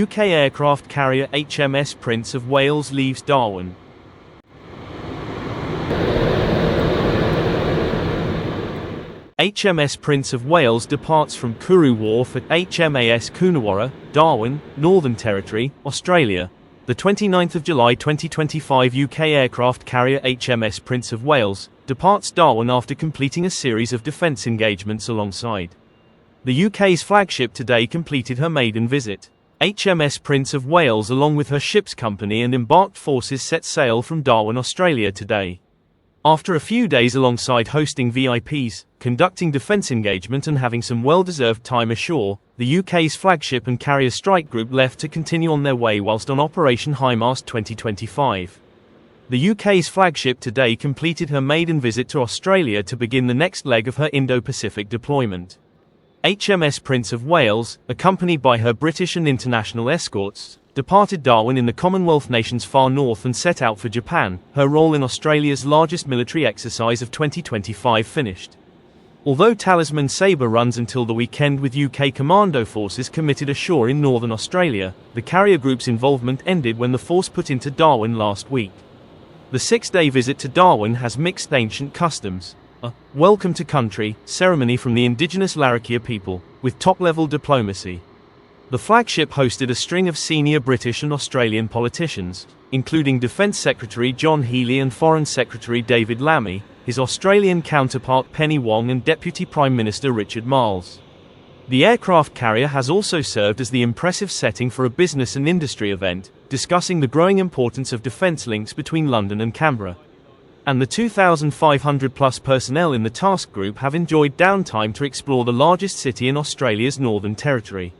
UK aircraft carrier HMS Prince of Wales leaves Darwin. HMS Prince of Wales departs from Kuru Wharf at HMAS Coonawarra, Darwin, Northern Territory, Australia. The 29th of July 2025 UK aircraft carrier HMS Prince of Wales departs Darwin after completing a series of defence engagements alongside. The UK's flagship today completed her maiden visit. HMS Prince of Wales along with her ship's company and embarked forces set sail from Darwin, Australia today. After a few days alongside hosting VIPs, conducting defence engagement and having some well-deserved time ashore, the UK's flagship and carrier strike group left to continue on their way whilst on Operation HMAS 2025. The UK's flagship today completed her maiden visit to Australia to begin the next leg of her Indo-Pacific deployment. HMS Prince of Wales, accompanied by her British and international escorts, departed Darwin in the Commonwealth nation's far north and set out for Japan. Her role in Australia's largest military exercise of 2025 finished. Although Talisman Sabre runs until the weekend with UK commando forces committed ashore in northern Australia, the carrier group's involvement ended when the force put into Darwin last week. The 6-day visit to Darwin has mixed ancient customs. A welcome to country ceremony from the indigenous Larrakia people, with top-level diplomacy. The flagship hosted a string of senior British and Australian politicians, including Defence Secretary John Healey and Foreign Secretary David Lammy, his Australian counterpart Penny Wong and Deputy Prime Minister Richard Marles. The aircraft carrier has also served as the impressive setting for a business and industry event, discussing the growing importance of defence links between London and Canberra. And the 2,500-plus personnel in the task group have enjoyed downtime to explore the largest city in Australia's Northern Territory.